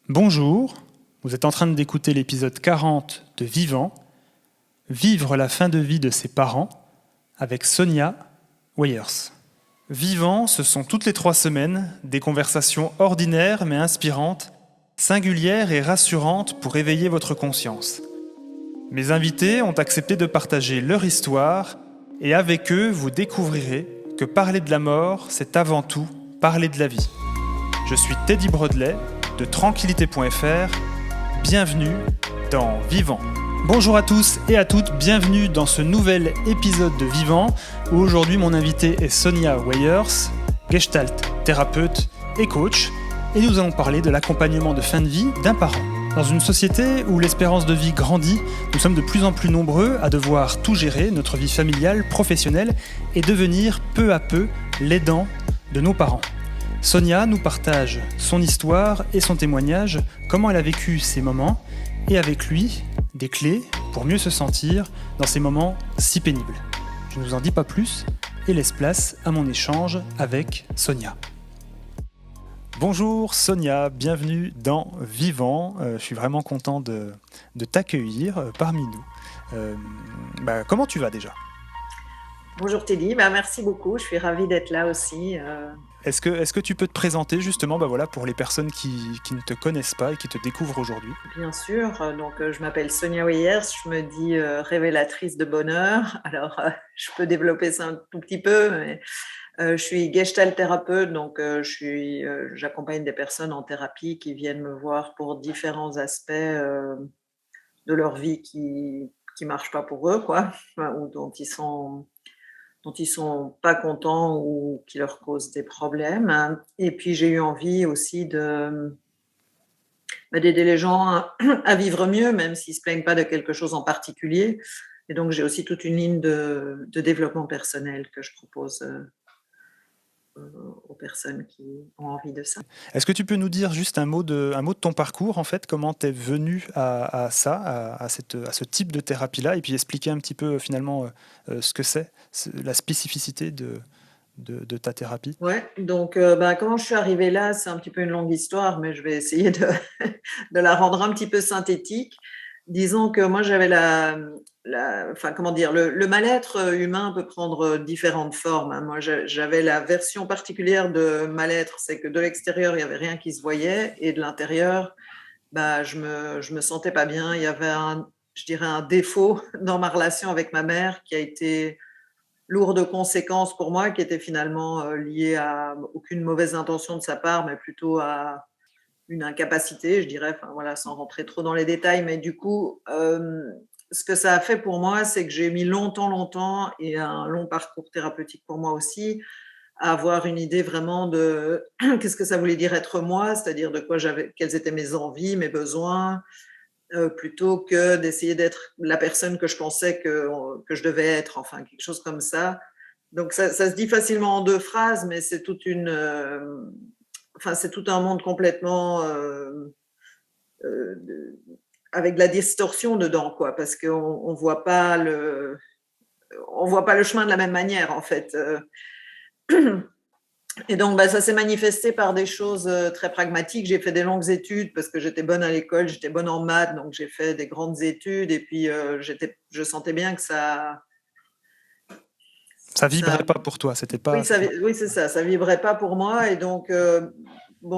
Bonjour, vous êtes en train d'écouter l'épisode 40 de Vivant, Vivre la fin de vie de ses parents, avec Sonia Weyers. Vivant, ce sont toutes les 3 semaines des conversations ordinaires mais inspirantes, singulières et rassurantes pour éveiller votre conscience. Mes invités ont accepté de partager leur histoire et avec eux, vous découvrirez que parler de la mort, c'est avant tout parler de la vie. Je suis Teddy Brodelet de tranquillité.fr. Bienvenue dans Vivant. Bonjour à tous et à toutes, bienvenue dans ce nouvel épisode de Vivant où aujourd'hui mon invité est Sonia Weyers, gestalt thérapeute et coach, et nous allons parler de l'accompagnement de fin de vie d'un parent. Dans une société où l'espérance de vie grandit, nous sommes de plus en plus nombreux à devoir tout gérer, notre vie familiale, professionnelle, et devenir peu à peu l'aidant de nos parents. Sonia nous partage son histoire et son témoignage, comment elle a vécu ces moments, et avec lui, des clés pour mieux se sentir dans ces moments si pénibles. Je ne vous en dis pas plus et laisse place à mon échange avec Sonia. Bonjour Sonia, bienvenue dans Vivant. Je suis vraiment content de t'accueillir parmi nous. Comment tu vas déjà ? Bonjour Teddy, merci beaucoup, je suis ravie d'être là aussi. Est-ce que tu peux te présenter justement pour les personnes qui ne te connaissent pas et qui te découvrent aujourd'hui ? Bien sûr, je m'appelle Sonia Weyers, je me dis révélatrice de bonheur. Alors je peux développer ça un tout petit peu, mais je suis gestalt thérapeute, j'accompagne des personnes en thérapie qui viennent me voir pour différents aspects de leur vie qui marchent pas pour eux, quoi, ou dont ils sont pas contents ou qui leur causent des problèmes. Et puis j'ai eu envie aussi d'aider les gens à vivre mieux, même s'ils se plaignent pas de quelque chose en particulier. Et donc j'ai aussi toute une ligne de développement personnel que je propose aux personnes qui ont envie de ça. Est-ce que tu peux nous dire juste un mot de ton parcours, en fait, comment tu es venu à ce type de thérapie-là, et puis expliquer un petit peu finalement ce que c'est la spécificité de ta thérapie ? Ouais, comment je suis arrivée là, c'est un petit peu une longue histoire, mais je vais essayer de la rendre un petit peu synthétique. Disons que moi, j'avais le mal-être humain peut prendre différentes formes. Moi, j'avais la version particulière de mal-être, c'est que de l'extérieur, il n'y avait rien qui se voyait, et de l'intérieur, je me sentais pas bien. Il y avait un défaut dans ma relation avec ma mère qui a été lourd de conséquences pour moi, qui était finalement lié à aucune mauvaise intention de sa part, mais plutôt à une incapacité, je dirais, sans rentrer trop dans les détails. Mais du coup, ce que ça a fait pour moi, c'est que j'ai mis longtemps, et un long parcours thérapeutique pour moi aussi, à avoir une idée vraiment de qu'est-ce que ça voulait dire être moi, c'est-à-dire quelles étaient mes envies, mes besoins, plutôt que d'essayer d'être la personne que je pensais que je devais être, enfin quelque chose comme ça. Donc ça se dit facilement en 2 phrases, mais c'est c'est tout un monde complètement avec de la distorsion dedans, quoi, parce qu'on voit pas le chemin de la même manière, en fait. Et donc, ça s'est manifesté par des choses très pragmatiques. J'ai fait des longues études parce que j'étais bonne à l'école, j'étais bonne en maths, donc j'ai fait des grandes études, et puis je sentais bien que ça vibrait pas pour toi, c'était pas... Oui, c'est ça, ça vibrait pas pour moi, et donc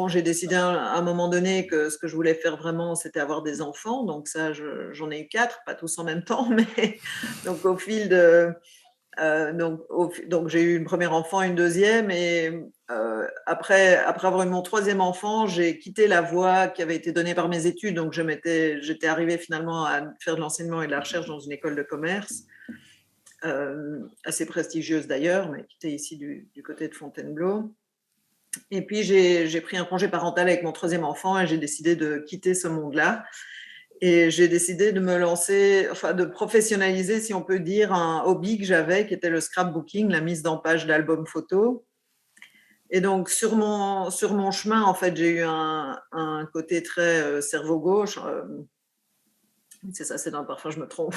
j'ai décidé à un moment donné que ce que je voulais faire vraiment, c'était avoir des enfants. Donc ça, j'en ai eu 4, pas tous en même temps, mais donc au fil de donc j'ai eu une première enfant, une deuxième, et après avoir eu mon 3e enfant, j'ai quitté la voie qui avait été donnée par mes études. Donc j'étais arrivée finalement à faire de l'enseignement et de la recherche dans une école de commerce, assez prestigieuse d'ailleurs, mais qui était ici du côté de Fontainebleau. Et puis j'ai pris un congé parental avec mon 3e enfant, et j'ai décidé de quitter ce monde-là. Et j'ai décidé de me lancer, de professionnaliser, si on peut dire, un hobby que j'avais, qui était le scrapbooking, la mise en page d'albums photos. Et donc, sur mon chemin, en fait, j'ai eu un côté très cerveau gauche. C'est ça, parfois je me trompe.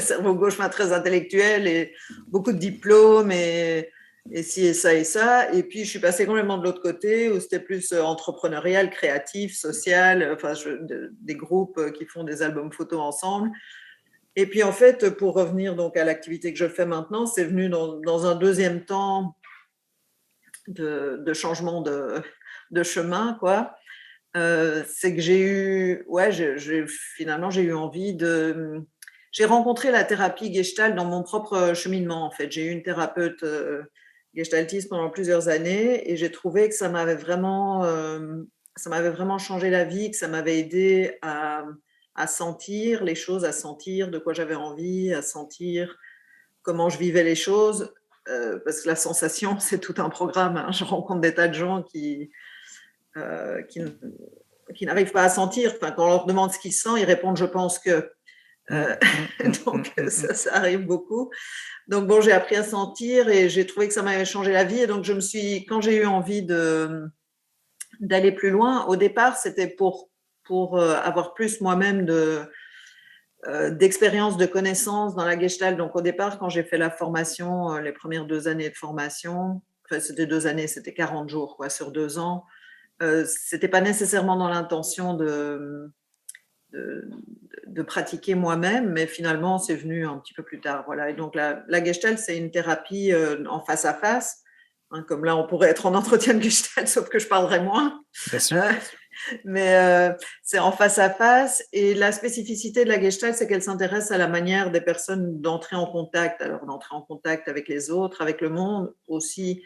Cerveau gauche, très intellectuel, et beaucoup de diplômes, et et ci et ça et ça. Et puis, je suis passée complètement de l'autre côté où c'était plus entrepreneurial, créatif, social, enfin, des groupes qui font des albums photos ensemble. Et puis, en fait, pour revenir donc à l'activité que je fais maintenant, c'est venu dans un deuxième temps de changement de chemin, quoi. C'est que finalement, j'ai eu envie de. J'ai rencontré la thérapie Gestalt dans mon propre cheminement, en fait. J'ai eu une thérapeute gestaltiste pendant plusieurs années et j'ai trouvé que ça m'avait vraiment changé la vie, que ça m'avait aidé à sentir les choses, à sentir de quoi j'avais envie, à sentir comment je vivais les choses. Parce que la sensation, c'est tout un programme, hein. Je rencontre des tas de gens qui n'arrivent pas à sentir. Enfin, quand on leur demande ce qu'ils sentent, ils répondent je pense que. Donc ça arrive beaucoup. Donc bon, j'ai appris à sentir et j'ai trouvé que ça m'avait changé la vie. Et donc quand j'ai eu envie d'aller plus loin, au départ, c'était pour avoir plus moi-même d'expérience, de connaissances dans la Gestalt. Donc au départ, quand j'ai fait la formation, les premières 2 années de formation, enfin c'était 2 années, c'était 40 jours quoi, sur 2 ans. C'était pas nécessairement dans l'intention de pratiquer moi-même, mais finalement, c'est venu un petit peu plus tard. Voilà. Et donc, la Gestalt, c'est une thérapie en face à face. Hein, comme là, on pourrait être en entretien de Gestalt, sauf que je parlerai moins. Bien sûr. Mais c'est en face à face. Et la spécificité de la Gestalt, c'est qu'elle s'intéresse à la manière des personnes d'entrer en contact. Alors, d'entrer en contact avec les autres, avec le monde, aussi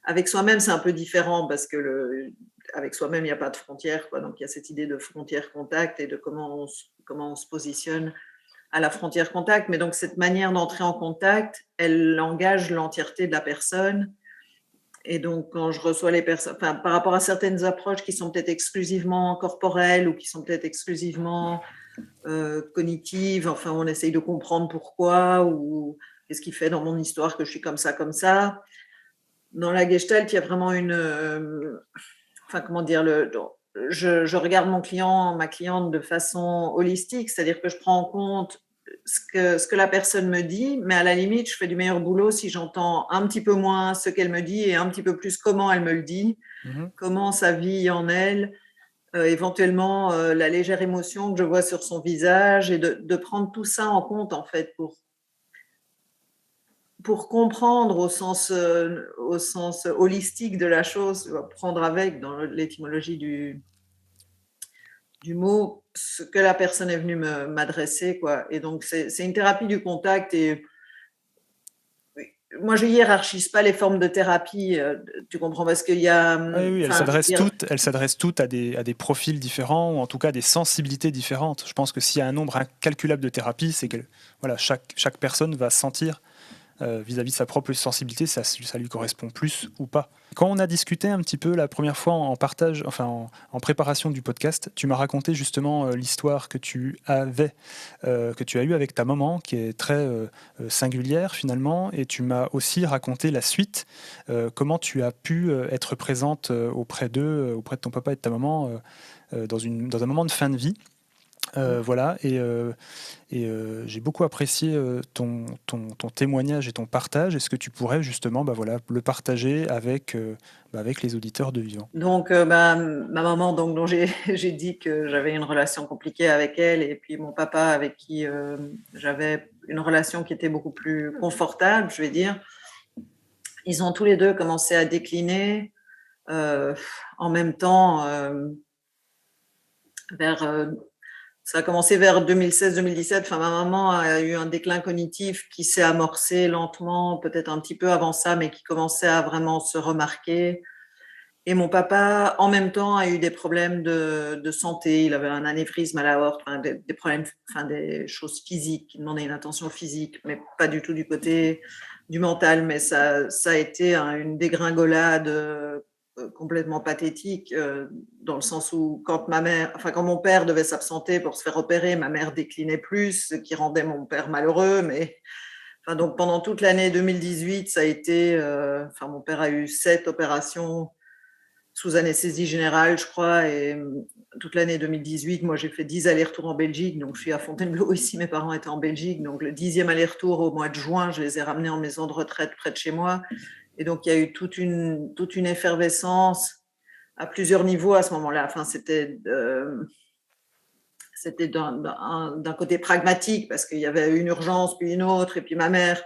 avec soi-même, c'est un peu différent parce que avec soi-même, il n'y a pas de frontières, quoi. Donc, il y a cette idée de frontière-contact et de comment on se positionne à la frontière-contact. Mais donc, cette manière d'entrer en contact, elle engage l'entièreté de la personne. Et donc, quand je reçois les personnes, par rapport à certaines approches qui sont peut-être exclusivement corporelles ou qui sont peut-être exclusivement cognitives, enfin, on essaye de comprendre pourquoi ou qu'est-ce qui fait dans mon histoire que je suis comme ça, comme ça. Dans la Gestalt, il y a vraiment comment dire, je regarde ma cliente de façon holistique, c'est-à-dire que je prends en compte ce que la personne me dit, mais à la limite, je fais du meilleur boulot si j'entends un petit peu moins ce qu'elle me dit et un petit peu plus comment elle me le dit, comment ça vit en elle, éventuellement la légère émotion que je vois sur son visage et de prendre tout ça en compte, en fait, pour comprendre au sens holistique de la chose, prendre avec dans l'étymologie du mot ce que la personne est venue m'adresser, quoi. Et donc c'est une thérapie du contact et moi je hiérarchise pas les formes de thérapie, tu comprends, parce qu'il y a oui, elles s'adressent toutes à des profils différents ou en tout cas à des sensibilités différentes. Je pense que s'il y a un nombre incalculable de thérapies, c'est que voilà, chaque personne va sentir vis-à-vis de sa propre sensibilité, ça lui correspond plus ou pas. Quand on a discuté un petit peu la première fois en partage, enfin en préparation du podcast, tu m'as raconté justement l'histoire que tu as eue avec ta maman, qui est très singulière finalement, et tu m'as aussi raconté la suite, comment tu as pu être présente auprès d'eux, auprès de ton papa et de ta maman, dans un moment de fin de vie. Voilà, et j'ai beaucoup apprécié ton témoignage et ton partage. Est-ce que tu pourrais justement le partager avec les auditeurs de Vivant? Donc, ma maman, donc, dont j'ai dit que j'avais une relation compliquée avec elle, et puis mon papa avec qui j'avais une relation qui était beaucoup plus confortable, je vais dire. Ils ont tous les deux commencé à décliner en même temps ça a commencé vers 2016-2017. Enfin, ma maman a eu un déclin cognitif qui s'est amorcé lentement, peut-être un petit peu avant ça, mais qui commençait à vraiment se remarquer. Et mon papa, en même temps, a eu des problèmes de santé. Il avait un anévrisme à l'aorte, des problèmes, des choses physiques qui demandaient une attention physique, mais pas du tout du côté du mental. Mais ça a été une dégringolade complètement pathétique, dans le sens où quand mon père devait s'absenter pour se faire opérer, ma mère déclinait plus, ce qui rendait mon père malheureux. Mais donc pendant toute l'année 2018, ça a été, mon père a eu 7 opérations sous anesthésie générale, je crois, et toute l'année 2018, moi j'ai fait 10 allers-retours en Belgique, donc je suis à Fontainebleau ici, mes parents étaient en Belgique, donc le 10e aller-retour au mois de juin, je les ai ramenés en maison de retraite près de chez moi, Et donc, il y a eu toute une effervescence à plusieurs niveaux à ce moment-là. Enfin, c'était d'un côté pragmatique, parce qu'il y avait une urgence, puis une autre, et puis ma mère.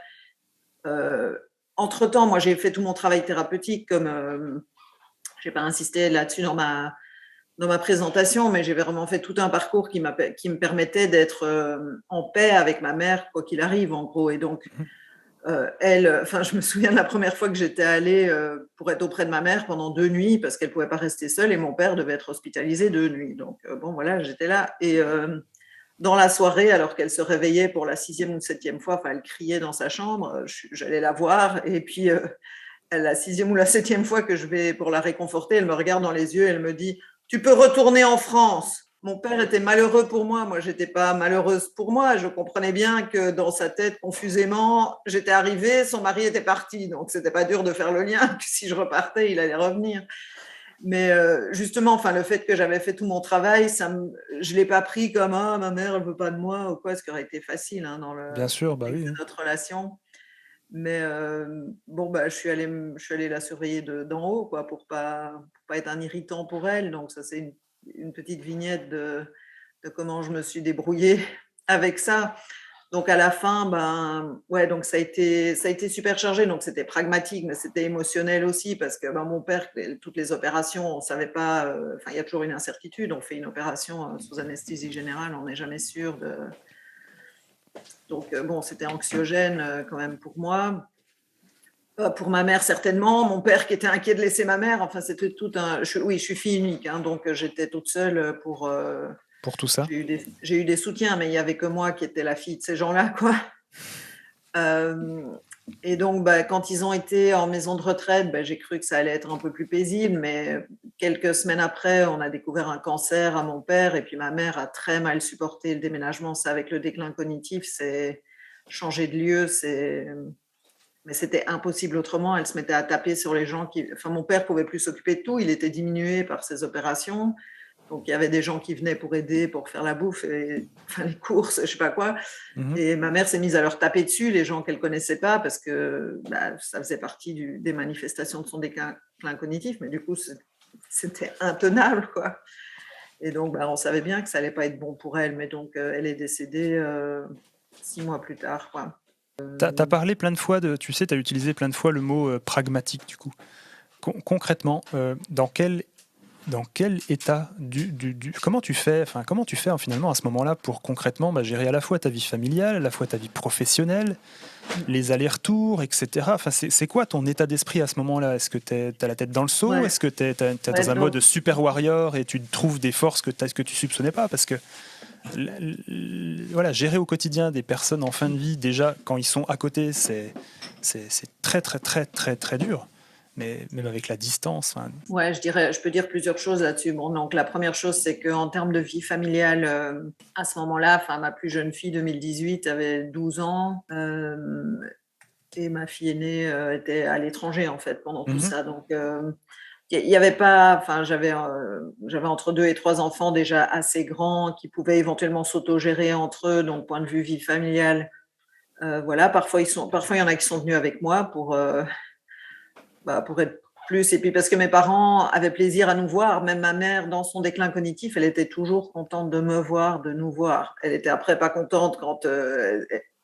Entre-temps, moi, j'ai fait tout mon travail thérapeutique, comme je n'ai pas insisté là-dessus dans ma présentation, mais j'ai vraiment fait tout un parcours qui me permettait d'être en paix avec ma mère, quoi qu'il arrive, en gros. Et donc, je me souviens de la première fois que j'étais allée pour être auprès de ma mère pendant 2 nuits, parce qu'elle ne pouvait pas rester seule, et mon père devait être hospitalisé 2 nuits. Donc, bon, voilà, j'étais là. Et dans la soirée, alors qu'elle se réveillait pour la 6e ou 7e fois, enfin, elle criait dans sa chambre, j'allais la voir, et puis la 6e ou la 7e fois que je vais pour la réconforter, elle me regarde dans les yeux, elle me dit « Tu peux retourner en France ». Mon père était malheureux pour moi j'étais pas malheureuse pour moi, je comprenais bien que dans sa tête, confusément, j'étais arrivée, son mari était parti, donc c'était pas dur de faire le lien, que si je repartais, il allait revenir. Mais justement, enfin, le fait que j'avais fait tout mon travail, je l'ai pas pris comme ah, ma mère elle veut pas de moi ou quoi, ce qui aurait été facile dans le Bien sûr, bah contexte oui. de notre relation. Mais bon, bah, je suis allée la surveiller d'en haut, quoi, pour pas être un irritant pour elle. Donc ça, c'est une petite vignette de comment je me suis débrouillée avec ça. Donc à la fin, ben ouais, donc ça a été super chargé. Donc c'était pragmatique, mais c'était émotionnel aussi, parce que ben, mon père, toutes les opérations, on savait pas. Enfin, il y a toujours une incertitude. On fait une opération sous anesthésie générale, on n'est jamais sûr de. Donc bon, c'était anxiogène quand même pour moi. Pour ma mère, certainement. Mon père qui était inquiet de laisser ma mère. Enfin, c'était tout un. Oui, je suis fille unique, donc j'étais toute seule pour. Pour tout ça. J'ai eu des soutiens, mais il n'y avait que moi qui étais la fille de ces gens-là, quoi. Et donc, bah, quand ils ont été en maison de retraite, bah, j'ai cru que ça allait être un peu plus paisible, mais quelques semaines après, on a découvert un cancer à mon père, et puis ma mère a très mal supporté le déménagement. Ça, avec le déclin cognitif, c'est changer de lieu, mais c'était impossible autrement. Elle se mettait à taper sur les gens qui. Enfin, mon père pouvait plus s'occuper de tout. Il était diminué par ses opérations. Donc, il y avait des gens qui venaient pour aider, pour faire la bouffe, enfin, les courses, je sais pas quoi. Et ma mère s'est mise à leur taper dessus, les gens qu'elle connaissait pas, parce que bah, ça faisait partie des manifestations de son déclin cognitif. Mais du coup, c'était intenable, quoi. Et donc, bah, on savait bien que ça allait pas être bon pour elle. Mais donc, elle est décédée 6 mois plus tard, quoi. T'as parlé plein de fois tu sais, t'as utilisé plein de fois le mot pragmatique du coup. Concrètement, dans quel état comment tu fais finalement à ce moment-là pour concrètement gérer à la fois ta vie familiale, à la fois ta vie professionnelle, les allers-retours, etc. Enfin, c'est quoi ton état d'esprit à ce moment-là? Est-ce que t'as la tête dans le seau? Ouais. Est-ce que t'es dans un mode super warrior et tu trouves des forces que tu soupçonnais pas? Parce que voilà, gérer au quotidien des personnes en fin de vie, déjà quand ils sont à côté, c'est très très très très très dur. Mais même avec la distance. Ouais, je peux dire plusieurs choses là-dessus. Bon, donc la première chose, c'est qu'en termes de vie familiale, à ce moment-là, ma plus jeune fille, 2018, avait 12 ans. Et ma fille aînée était à l'étranger, en fait, pendant tout ça. Donc, il y avait pas. J'avais entre 2 et 3 enfants déjà assez grands qui pouvaient éventuellement s'autogérer entre eux. Donc, point de vue vie familiale, voilà. Parfois, il y en a qui sont venus avec moi pour être plus. Et puis parce que mes parents avaient plaisir à nous voir, même ma mère, dans son déclin cognitif, elle était toujours contente de me voir, de nous voir. Elle était après pas contente quand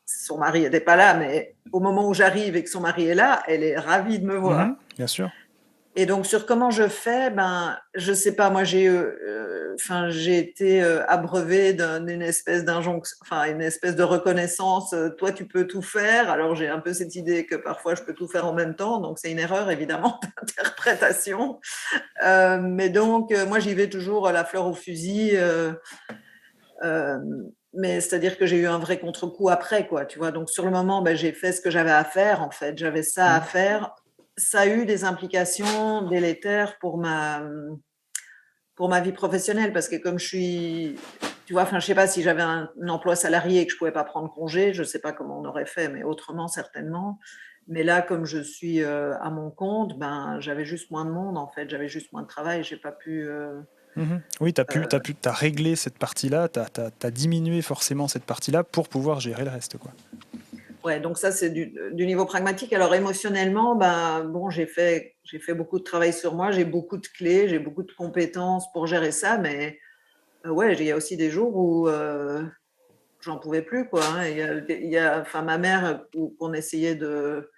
son mari n'était pas là, mais au moment où j'arrive et que son mari est là, elle est ravie de me voir. Bien sûr. Et donc sur comment je fais, je sais pas. Moi, j'ai été abreuvée d'une espèce d'injonction, une espèce de reconnaissance. Toi, tu peux tout faire. Alors j'ai un peu cette idée que parfois je peux tout faire en même temps. Donc c'est une erreur évidemment d'interprétation. Mais donc moi, j'y vais toujours la fleur au fusil. Mais c'est-à-dire que j'ai eu un vrai contre-coup après, quoi. Tu vois. Donc sur le moment, j'ai fait ce que j'avais à faire. En fait, j'avais ça à faire. Ça a eu des implications délétères pour ma vie professionnelle, parce que comme je suis, tu vois, je sais pas, si j'avais un emploi salarié et que je pouvais pas prendre congé, je sais pas comment on aurait fait, mais autrement certainement. Mais là, comme je suis à mon compte, j'avais juste moins de monde, en fait, j'avais juste moins de travail, j'ai pas pu. Oui, t'as réglé cette partie-là, t'as diminué forcément cette partie-là pour pouvoir gérer le reste, quoi. Ouais, donc ça, c'est du niveau pragmatique. Alors émotionnellement, ben, bon, j'ai fait beaucoup de travail sur moi, j'ai beaucoup de clés, j'ai beaucoup de compétences pour gérer ça, mais ouais, il y a aussi des jours où j'en pouvais plus, quoi. Hein. Enfin, ma mère, qu'on essayait de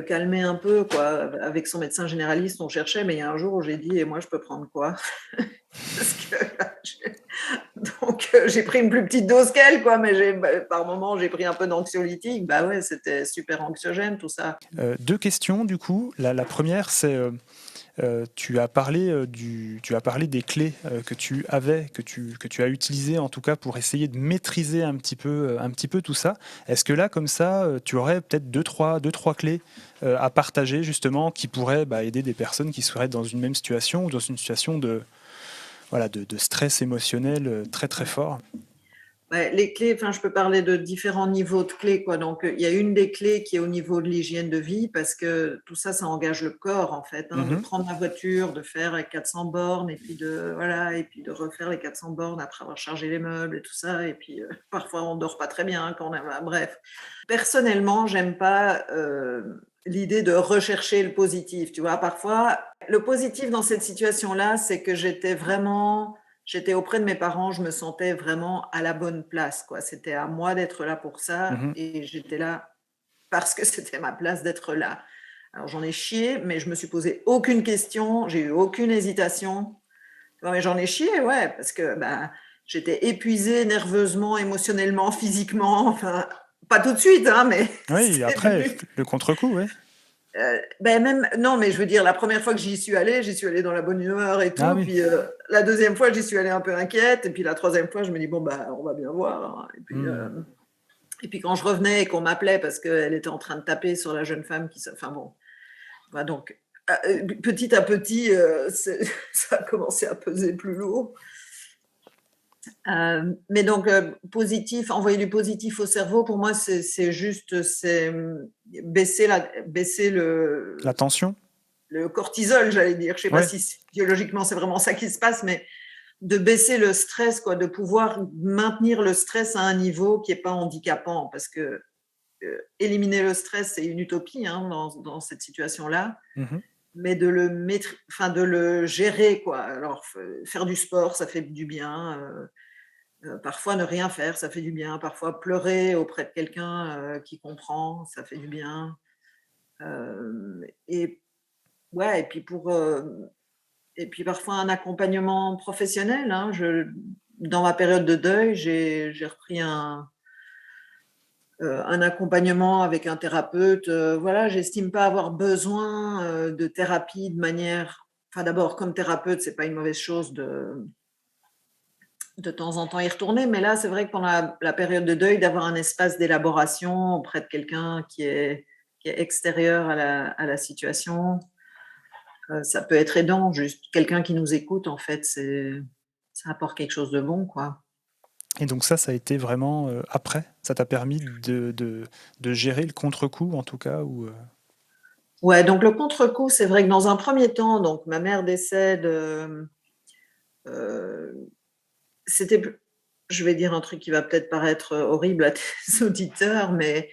calmer un peu, quoi. Avec son médecin généraliste, on cherchait, mais il y a un jour où j'ai dit, et moi, je peux prendre quoi? Parce que donc j'ai pris une plus petite dose qu'elle, quoi, mais par moment j'ai pris un peu d'anxiolytique. Bah ouais, c'était super anxiogène tout ça. Deux questions du coup. La première, c'est tu as parlé des clés que tu avais, que tu as utilisées en tout cas pour essayer de maîtriser un petit peu tout ça. Est-ce que là, comme ça, tu aurais peut-être deux, trois clés à partager justement qui pourraient aider des personnes qui seraient dans une même situation ou dans une situation de stress émotionnel très très fort? Ouais, les clés, enfin, je peux parler de différents niveaux de clés, quoi. Donc, il y a une des clés qui est au niveau de l'hygiène de vie, parce que tout ça, ça engage le corps, en fait, hein, de Mhm. prendre la voiture, de faire les 400 bornes, et puis voilà, et puis de refaire les 400 bornes après avoir chargé les meubles et tout ça. Et puis, parfois, on dort pas très bien quand on a, bref. Personnellement, j'aime pas l'idée de rechercher le positif. Tu vois, parfois, le positif dans cette situation-là, c'est que j'étais auprès de mes parents, je me sentais vraiment à la bonne place, quoi. C'était à moi d'être là pour ça, Mhm. et j'étais là parce que c'était ma place d'être là. Alors j'en ai chié, mais je me suis posé aucune question, j'ai eu aucune hésitation. Non, mais j'en ai chié, ouais, parce que j'étais épuisée nerveusement, émotionnellement, physiquement, enfin, pas tout de suite, hein, mais Oui, c'est après, venu. le contre-coup, oui. Même, non, mais je veux dire, la première fois que j'y suis allée dans la bonne humeur et Ah tout. oui. Puis la deuxième fois, j'y suis allée un peu inquiète. Et puis la troisième fois, je me dis, bon, on va bien voir. Hein. Hmm. Et puis quand je revenais et qu'on m'appelait parce qu'elle était en train de taper sur la jeune femme enfin bon. Bah, donc, petit à petit, ça a commencé à peser plus lourd. Mais donc, positif, envoyer du positif au cerveau, pour moi, c'est juste baisser La tension? le cortisol, j'allais dire. Je ne sais pas Oui. si biologiquement c'est vraiment ça qui se passe, mais de baisser le stress, quoi, de pouvoir maintenir le stress à un niveau qui n'est pas handicapant, parce que éliminer le stress, c'est une utopie, hein, dans cette situation-là, Mhm. mais de le gérer, quoi. Alors, faire du sport, ça fait du bien. Parfois, ne rien faire, ça fait du bien. Parfois, pleurer auprès de quelqu'un qui comprend, ça fait du bien. Et ouais, et puis parfois un accompagnement professionnel. Hein. Dans ma période de deuil, j'ai repris un accompagnement avec un thérapeute. Voilà, j'estime pas avoir besoin de thérapie de manière. Enfin, d'abord, comme thérapeute, c'est pas une mauvaise chose de temps en temps y retourner, mais là, c'est vrai que pendant la période de deuil, d'avoir un espace d'élaboration auprès de quelqu'un qui est extérieur à la situation, ça peut être aidant. Juste quelqu'un qui nous écoute, en fait, ça apporte quelque chose de bon, quoi. Et donc ça a été vraiment après? Ça t'a permis de gérer le contre-coup, en tout cas, ou Ouais, donc le contre-coup, c'est vrai que dans un premier temps, donc ma mère décède, euh, c'était, je vais dire un truc qui va peut-être paraître horrible à tes auditeurs, mais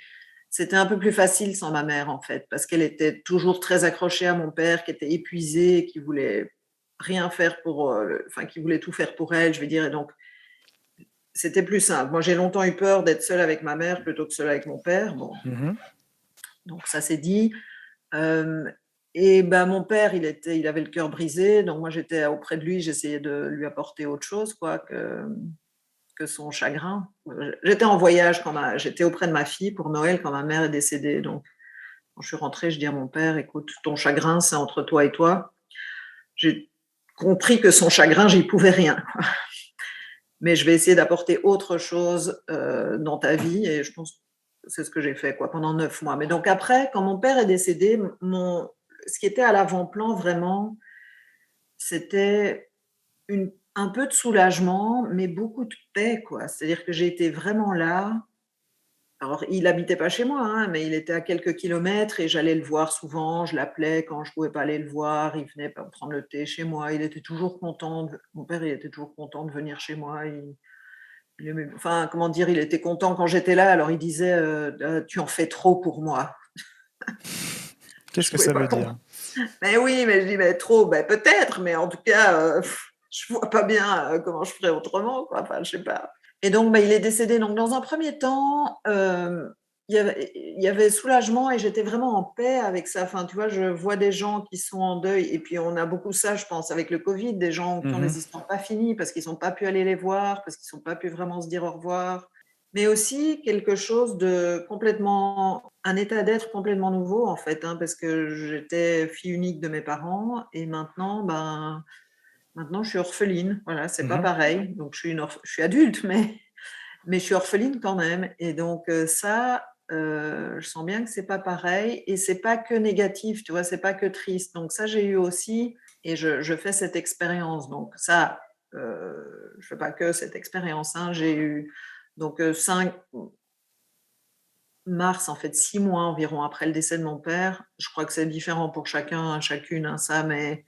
c'était un peu plus facile sans ma mère, en fait, parce qu'elle était toujours très accrochée à mon père, qui était épuisé, qui voulait rien faire enfin, qui voulait tout faire pour elle, je vais dire, et donc c'était plus simple. Moi, j'ai longtemps eu peur d'être seule avec ma mère plutôt que seule avec mon père. Bon, Mhm. donc ça c'est dit. Euh, et mon père, il avait le cœur brisé, donc moi j'étais auprès de lui, j'essayais de lui apporter autre chose, quoi, que son chagrin. J'étais en voyage j'étais auprès de ma fille pour Noël quand ma mère est décédée. Donc quand je suis rentrée, je dis à mon père, écoute, ton chagrin, c'est entre toi et toi. J'ai compris que son chagrin, j'y pouvais rien. Mais je vais essayer d'apporter autre chose dans ta vie, et je pense que c'est ce que j'ai fait, quoi, pendant 9 mois. Mais donc après, quand mon père est décédé, ce qui était à l'avant-plan vraiment, c'était un peu de soulagement, mais beaucoup de paix, quoi. C'est-à-dire que j'ai été vraiment là. Alors, il habitait pas chez moi, hein, mais il était à quelques kilomètres et j'allais le voir souvent. Je l'appelais quand je pouvais pas aller le voir. Il venait prendre le thé chez moi. Il était toujours content. Mon père, il était toujours content de venir chez moi. Enfin, comment dire, il était content quand j'étais là, alors il disait tu en fais trop pour moi. Qu'est-ce Je que pouvais ça pas veut comprendre. dire? Mais oui, mais je dis mais trop, ben peut-être, mais en tout cas, je vois pas bien comment je ferais autrement, quoi. Enfin, je sais pas. Et donc, il est décédé. Donc, dans un premier temps, il y avait soulagement et j'étais vraiment en paix avec ça. Enfin, tu vois, je vois des gens qui sont en deuil et puis on a beaucoup ça, je pense, avec le Covid, des gens qui ont Mhm. les histoires pas finies parce qu'ils n'ont pas pu aller les voir, parce qu'ils n'ont pas pu vraiment se dire au revoir. Mais aussi quelque chose de complètement, un état d'être complètement nouveau en fait, hein, parce que j'étais fille unique de mes parents et maintenant je suis orpheline. Voilà, c'est pas Mhm. pareil. Donc je suis adulte, mais je suis orpheline quand même. Et donc ça, je sens bien que c'est pas pareil et c'est pas que négatif, tu vois, c'est pas que triste. Donc ça j'ai eu aussi et je fais cette expérience. Donc ça, je fais pas que cette expérience. Hein. J'ai eu donc 5 mars, en fait, 6 mois environ après le décès de mon père. Je crois que c'est différent pour chacun, chacune, hein, ça, mais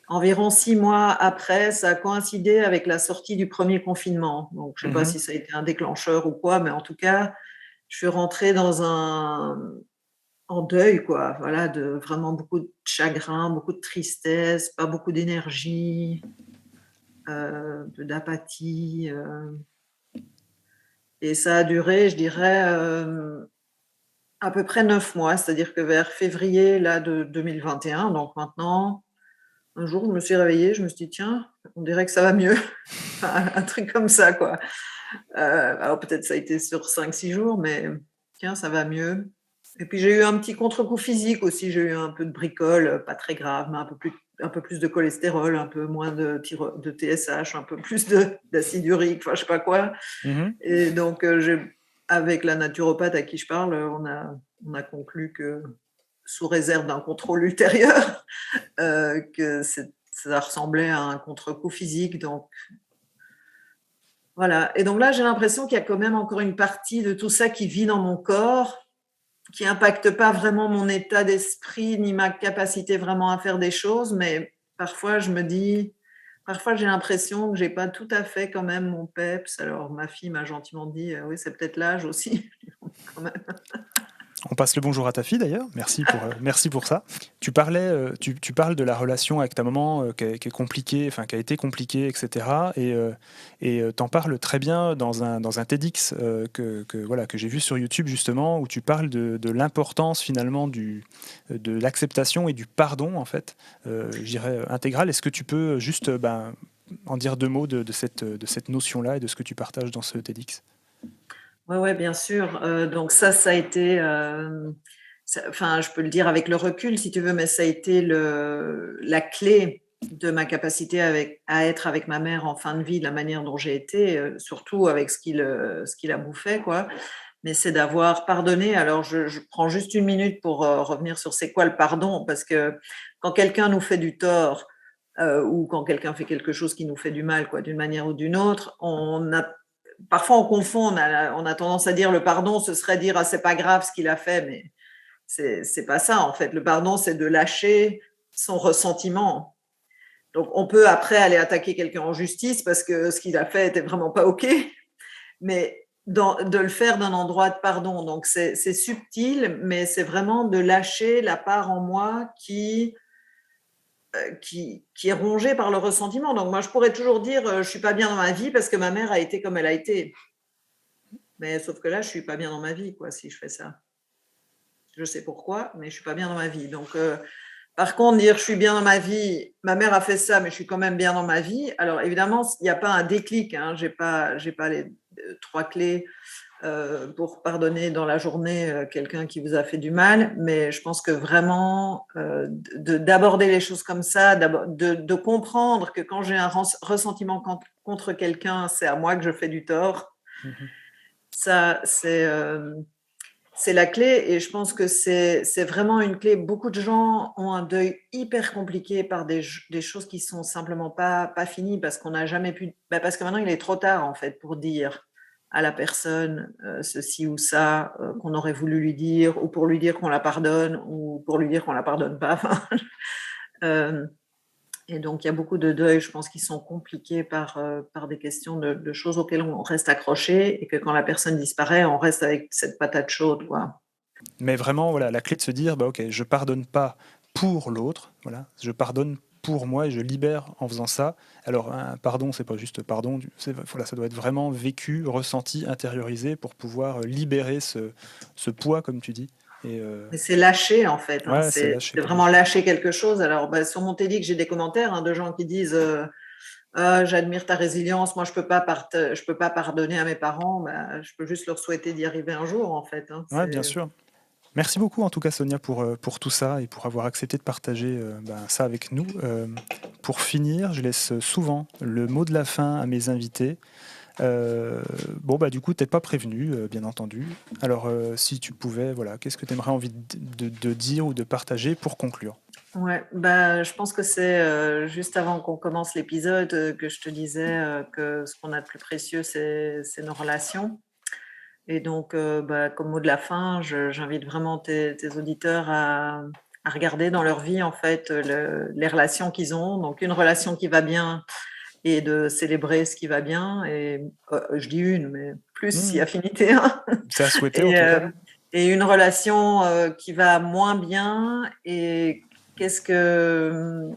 environ 6 mois après, ça a coïncidé avec la sortie du premier confinement. Donc, je ne sais pas Mhm. si ça a été un déclencheur ou quoi, mais en tout cas, je suis rentrée en deuil, quoi. Voilà, de vraiment beaucoup de chagrin, beaucoup de tristesse, pas beaucoup d'énergie, d'apathie. Et ça a duré, je dirais, à peu près 9 mois, c'est-à-dire que vers février là, de 2021, donc maintenant, un jour, je me suis réveillée, je me suis dit, tiens, on dirait que ça va mieux. Enfin, un truc comme ça, quoi. Alors peut-être ça a été sur 5, 6 jours, mais tiens, ça va mieux. Et puis j'ai eu un petit contre-coup physique aussi, j'ai eu un peu de bricole, pas très grave, mais un peu plus de cholestérol, un peu moins de TSH, un peu plus d'acide urique, enfin je sais pas quoi. Mhm. Et donc, avec la naturopathe à qui je parle, on a conclu que, sous réserve d'un contrôle ultérieur, que ça ressemblait à un contre-coup physique. Donc, voilà. Et donc là, j'ai l'impression qu'il y a quand même encore une partie de tout ça qui vit dans mon corps, qui n'impacte pas vraiment mon état d'esprit ni ma capacité vraiment à faire des choses. Mais parfois, je me dis, parfois, j'ai l'impression que j'ai pas tout à fait quand même mon peps. Alors, ma fille m'a gentiment dit, oui, c'est peut-être l'âge aussi, quand même. On passe le bonjour à ta fille d'ailleurs. Merci pour ça. Tu parles de la relation avec ta maman qui est compliquée, enfin qui a été compliquée, etc. Et t'en parles très bien dans un TEDx voilà, que j'ai vu sur YouTube justement, où tu parles de l'importance finalement de l'acceptation et du pardon en fait, je dirais intégral. Est-ce que tu peux juste en dire deux mots de cette notion-là et de ce que tu partages dans ce TEDx? Ouais, ouais, bien sûr. Donc ça a été, enfin, je peux le dire avec le recul si tu veux, mais ça a été la clé de ma capacité à être avec ma mère en fin de vie, de la manière dont j'ai été, surtout avec ce qu'il a bouffé, quoi. Mais c'est d'avoir pardonné. Alors je prends juste une minute pour revenir sur c'est quoi le pardon, parce que quand quelqu'un nous fait du tort, ou quand quelqu'un fait quelque chose qui nous fait du mal, quoi, d'une manière ou d'une autre, parfois on confond, on a tendance à dire le pardon, ce serait dire ah c'est pas grave ce qu'il a fait, mais c'est pas ça en fait. Le pardon, c'est de lâcher son ressentiment. Donc on peut après aller attaquer quelqu'un en justice parce que ce qu'il a fait était vraiment pas ok, mais de le faire d'un endroit de pardon. Donc c'est subtil, mais c'est vraiment de lâcher la part en moi qui est rongée par le ressentiment. Donc moi je pourrais toujours dire je suis pas bien dans ma vie parce que ma mère a été comme elle a été. Mais sauf que là, je suis pas bien dans ma vie, quoi, si je fais ça. Je sais pourquoi, mais je suis pas bien dans ma vie. Donc, par contre, dire je suis bien dans ma vie, ma mère a fait ça, mais je suis quand même bien dans ma vie. Alors, évidemment, il n'y a pas un déclic. Hein, j'ai pas les 3 clés pour pardonner dans la journée quelqu'un qui vous a fait du mal. Mais je pense que vraiment, d'aborder les choses comme ça, de comprendre que quand j'ai un ressentiment contre quelqu'un, c'est à moi que je fais du tort. Mhm. Ça, c'est la clé et je pense que c'est vraiment une clé. Beaucoup de gens ont un deuil hyper compliqué par des choses qui sont simplement pas finies parce qu'on n'a jamais pu. Parce que maintenant, il est trop tard en fait pour dire à la personne ceci ou ça qu'on aurait voulu lui dire ou pour lui dire qu'on la pardonne ou pour lui dire qu'on la pardonne pas. Enfin, Et donc, il y a beaucoup de deuils, je pense, qui sont compliqués par des questions de choses auxquelles on reste accroché et que quand la personne disparaît, on reste avec cette patate chaude, quoi. Mais vraiment, voilà, la clé de se dire, bah, ok, je pardonne pas pour l'autre, voilà, je pardonne pour moi et je libère en faisant ça. Alors, un pardon, c'est pas juste pardon, voilà, ça doit être vraiment vécu, ressenti, intériorisé pour pouvoir libérer ce poids, comme tu dis. Et c'est lâcher, en fait. Ouais, c'est C'est lâcher vraiment progressivement. lâcher quelque chose. Alors, sur mon TEDx, j'ai des commentaires de gens qui disent ah, j'admire ta résilience. Moi, je peux pas pardonner à mes parents. Je peux juste leur souhaiter d'y arriver un jour, en fait. Ouais, bien sûr. Merci beaucoup en tout cas Sonia pour tout ça et pour avoir accepté de partager ça avec nous. Pour finir, je laisse souvent le mot de la fin à mes invités. Du coup, t'es pas prévenu, bien entendu. Alors, si tu pouvais, voilà, qu'est-ce que tu aimerais envie de dire ou de partager pour conclure? Ouais, je pense que c'est juste avant qu'on commence l'épisode que je te disais que ce qu'on a de plus précieux, c'est nos relations. Et donc, comme mot de la fin, j'invite vraiment tes auditeurs à regarder dans leur vie, en fait, les relations qu'ils ont. Donc, une relation qui va bien et de célébrer ce qui va bien. Et je dis une, mais plus si Mmh. affinité. Hein. C'est à souhaiter en Et, tout cas. et une relation qui va moins bien. Et qu'est-ce que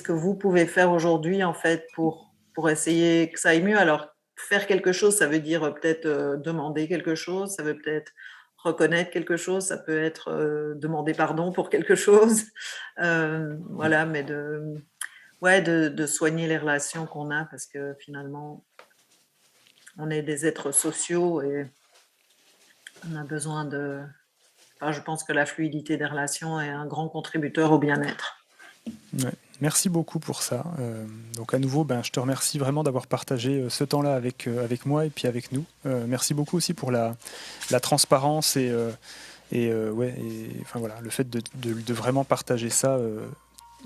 vous pouvez faire aujourd'hui, en fait, pour essayer que ça aille mieux? Alors, faire quelque chose, ça veut dire peut-être demander quelque chose, ça veut peut-être reconnaître quelque chose, ça peut être demander pardon pour quelque chose. Voilà, mais de soigner les relations qu'on a parce que finalement, on est des êtres sociaux et on a besoin je pense que la fluidité des relations est un grand contributeur au bien-être. Ouais. Merci beaucoup pour ça. Donc à nouveau, je te remercie vraiment d'avoir partagé ce temps-là avec moi et puis avec nous. Merci beaucoup aussi pour la transparence voilà, le fait de vraiment partager ça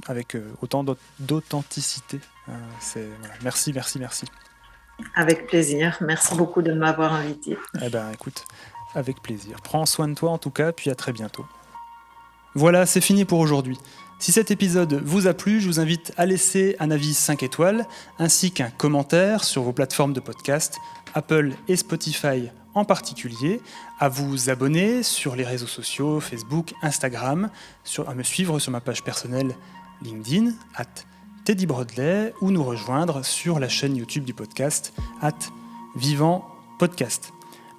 avec autant d'authenticité. Voilà. Merci, merci, merci. Avec plaisir. Merci beaucoup de m'avoir invité. Eh ben, écoute, avec plaisir. Prends soin de toi en tout cas, puis à très bientôt. Voilà, c'est fini pour aujourd'hui. Si cet épisode vous a plu, je vous invite à laisser un avis 5 étoiles, ainsi qu'un commentaire sur vos plateformes de podcast, Apple et Spotify en particulier, à vous abonner sur les réseaux sociaux, Facebook, Instagram, à me suivre sur ma page personnelle LinkedIn, @TeddyBrodley, ou nous rejoindre sur la chaîne YouTube du podcast, @VivantPodcast.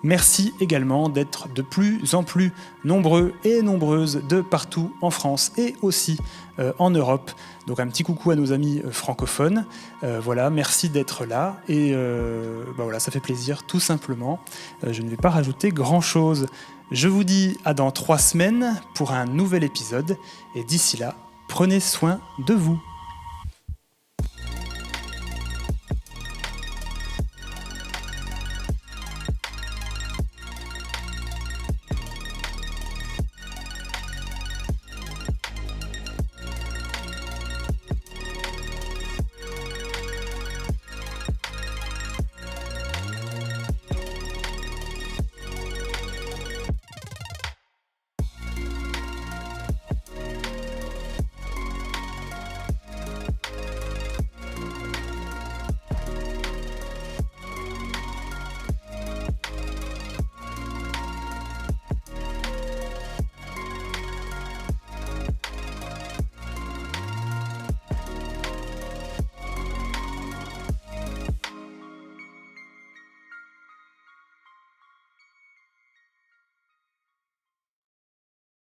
Merci également d'être de plus en plus nombreux et nombreuses de partout en France et aussi en Europe. Donc un petit coucou à nos amis francophones. Voilà, merci d'être là et voilà, ça fait plaisir tout simplement. Je ne vais pas rajouter grand-chose. Je vous dis à dans 3 semaines pour un nouvel épisode et d'ici là, prenez soin de vous.